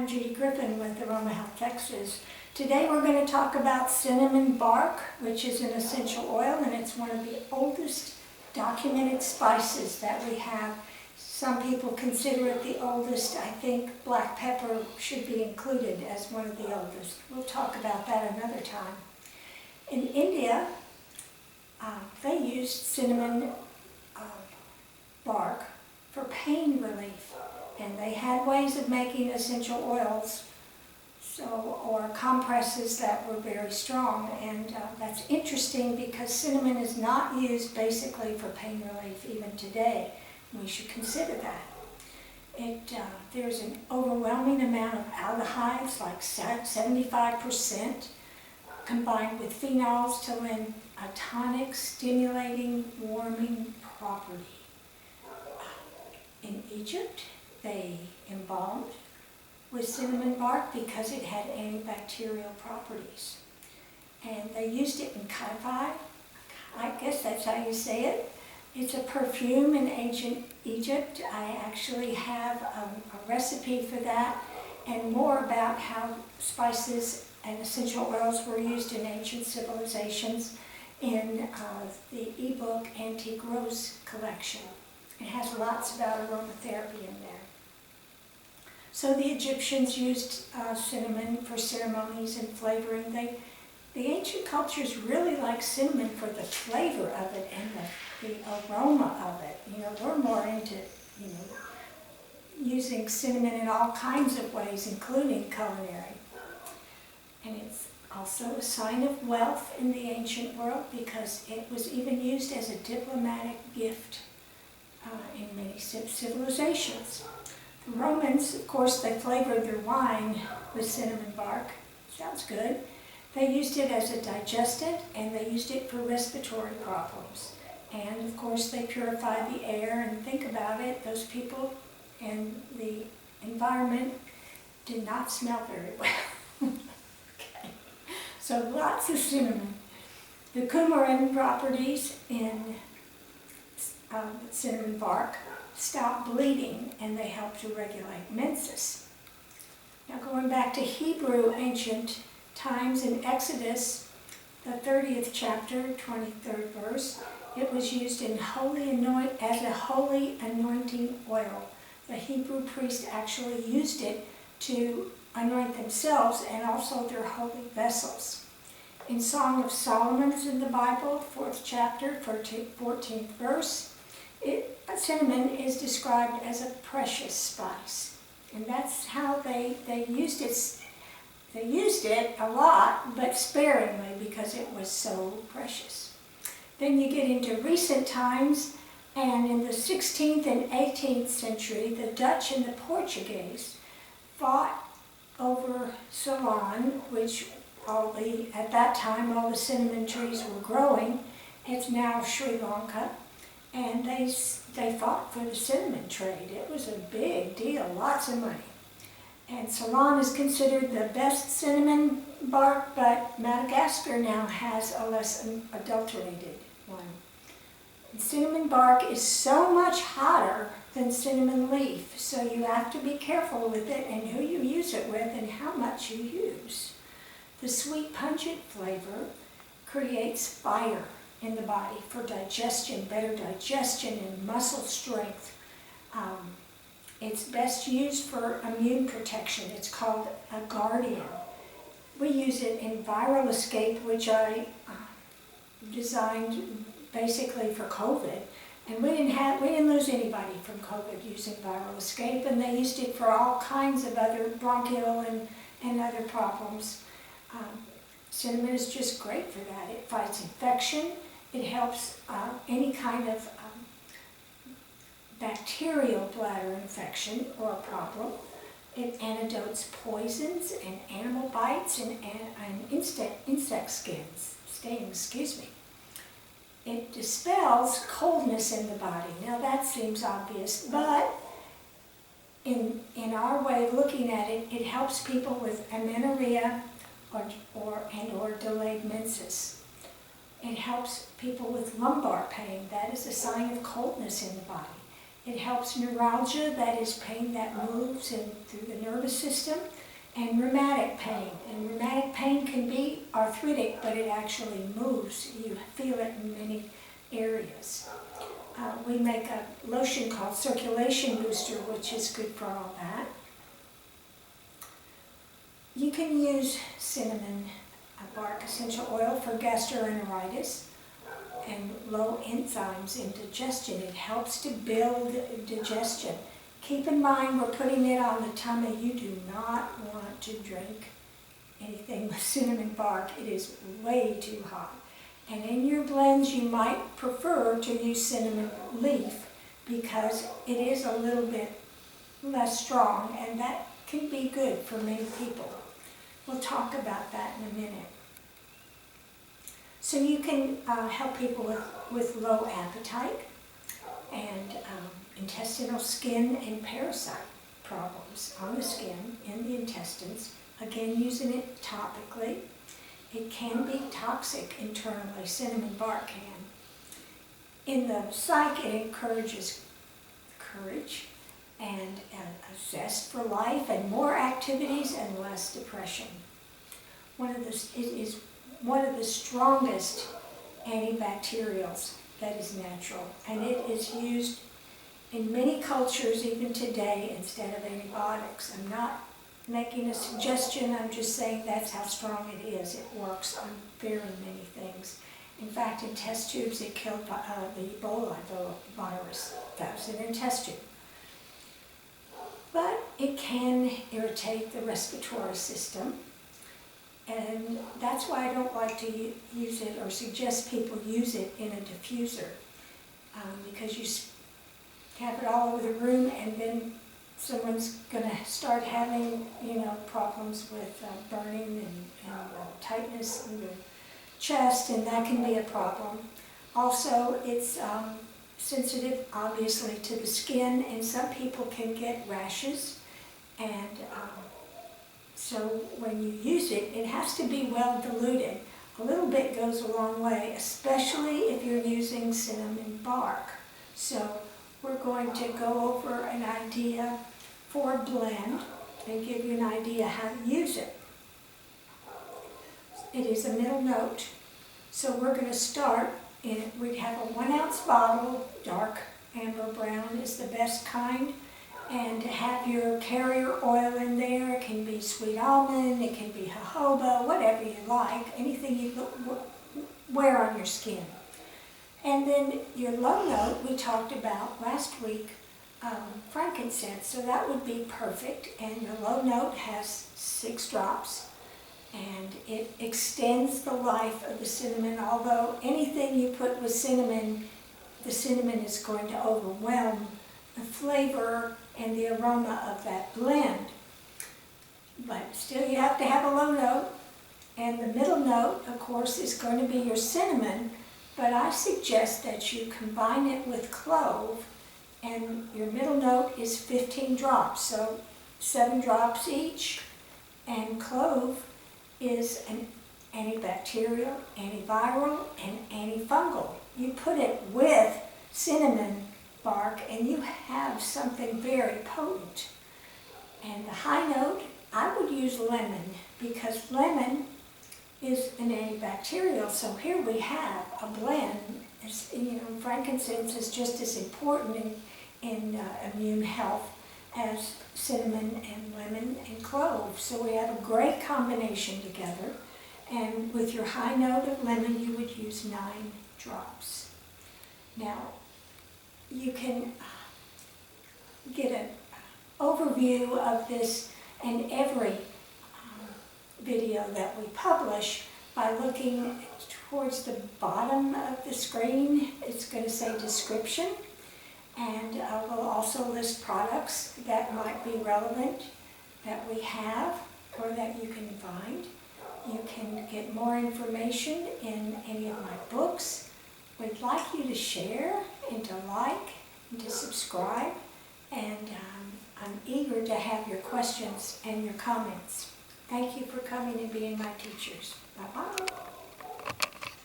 Judy Griffin with Aroma Health Texas. Today we're going to talk about cinnamon bark, which is an essential oil, and it's one of the oldest documented spices that we have. Some people consider it the oldest. I think black pepper should be included as one of the oldest. We'll talk about that another time. In India, they used cinnamon bark for pain relief, and they had ways of making essential oils or compresses that were very strong, and that's interesting because cinnamon is not used basically for pain relief even today. We should consider that. There's an overwhelming amount of aldehydes, like 75%, combined with phenols to lend a tonic, stimulating, warming property. In Egypt, they embalmed with cinnamon bark because it had antibacterial properties. And they used it in kaipai. I guess that's how you say it. It's a perfume in ancient Egypt. I actually have a recipe for that and more about how spices and essential oils were used in ancient civilizations in the ebook Antique Rose collection. It has lots about aromatherapy in there. So the Egyptians used cinnamon for ceremonies and flavoring. The ancient cultures really liked cinnamon for the flavor of it and the aroma of it. You know, we're more into, using cinnamon in all kinds of ways, including culinary. And it's also a sign of wealth in the ancient world because it was even used as a diplomatic gift in many civilizations. The Romans, of course, they flavored their wine with cinnamon bark. Sounds good. They used it as a digestant, and they used it for respiratory problems. And, of course, they purified the air, and think about it, those people and the environment did not smell very well. Okay. So lots of cinnamon. The coumarin properties in cinnamon bark stop bleeding, and they help to regulate menses. Now going back to Hebrew ancient times in Exodus, the 30th chapter, 23rd verse, it was used as a holy anointing oil. The Hebrew priests actually used it to anoint themselves and also their holy vessels. In Song of Solomon's in the Bible, 4th chapter, 14th verse, cinnamon is described as a precious spice. And that's how they used it. They used it a lot, but sparingly because it was so precious. Then you get into recent times, and in the 16th and 18th century, the Dutch and the Portuguese fought over Ceylon, which at that time all the cinnamon trees were growing. It's now Sri Lanka. And they fought for the cinnamon trade. It was a big deal, lots of money. And Ceylon is considered the best cinnamon bark, but Madagascar now has a less adulterated one. And cinnamon bark is so much hotter than cinnamon leaf, so you have to be careful with it and who you use it with and how much you use. The sweet pungent flavor creates fire in the body for digestion, better digestion and muscle strength. It's best used for immune protection. It's called a guardian. We use it in viral escape, which I designed basically for COVID. And we didn't lose anybody from COVID using viral escape, and they used it for all kinds of other bronchial and other problems. Cinnamon is just great for that. It fights infection. It helps any kind of bacterial bladder infection or problem. It antidotes poisons and animal bites and insect stings. It dispels coldness in the body. Now that seems obvious, but in our way of looking at it, it helps people with amenorrhea or delayed menses. It helps people with lumbar pain. That is a sign of coldness in the body. It helps neuralgia, that is pain that moves through the nervous system, and rheumatic pain. And rheumatic pain can be arthritic, but it actually moves. You feel it in many areas. We make a lotion called Circulation Booster, which is good for all that. You can use cinnamon bark essential oil for gastroenteritis and low enzymes in digestion. It helps to build digestion. Keep in mind, we're putting it on the tummy. You do not want to drink anything with cinnamon bark. It is way too hot. And in your blends, you might prefer to use cinnamon leaf because it is a little bit less strong, and that can be good for many people. We'll talk about that in a minute. So you can help people with low appetite and intestinal skin and parasite problems on the skin, in the intestines. Again, using it topically. It can be toxic internally, cinnamon bark can. In the psyche, it encourages courage and a zest for life and more activities and less depression. It is one of the strongest antibacterials that is natural, and it is used in many cultures even today instead of antibiotics. I'm not making a suggestion, I'm just saying that's how strong it is. It works on very many things. In fact, in test tubes it killed the Ebola virus. That was in a test tube. But it can irritate the respiratory system, and that's why I don't like to use it or suggest people use it in a diffuser, because you have it all over the room and then someone's going to start having, problems with burning and tightness in the chest, and that can be a problem. Also, it's sensitive, obviously, to the skin, and some people can get rashes. And so when you use it, it has to be well diluted. A little bit goes a long way, especially if you're using cinnamon bark. So we're going to go over an idea for a blend and give you an idea how to use it. It is a middle note, so we're going to start in, we have a 1 ounce bottle, dark amber brown is the best kind, and have your carrier oil in there. It can be sweet almond, it can be jojoba, whatever you like, anything you wear on your skin. And then your low note, we talked about last week, frankincense, so that would be perfect. And your low note has 6 drops, and it extends the life of the cinnamon. Although anything you put with cinnamon, the cinnamon is going to overwhelm the flavor and the aroma of that blend. But still, you have to have a low note. And the middle note, of course, is going to be your cinnamon. But I suggest that you combine it with clove, and your middle note is 15 drops, so 7 drops each. And clove is an antibacterial, antiviral, and antifungal. You put it with cinnamon bark and you have something very potent. And the high note, I would use lemon, because lemon is an antibacterial. So here we have a blend. It's, frankincense is just as important in immune health as cinnamon and lemon and clove. So we have a great combination together. And with your high note of lemon, you would use 9 drops. Now, you can get an overview of this and every video that we publish by looking towards the bottom of the screen. It's going to say description, and we'll also list products that might be relevant that we have or that you can find. You can get more information in any of my books. We'd like you to share and to like and to subscribe, and I'm eager to have your questions and your comments. Thank you for coming and being my teachers. Bye-bye.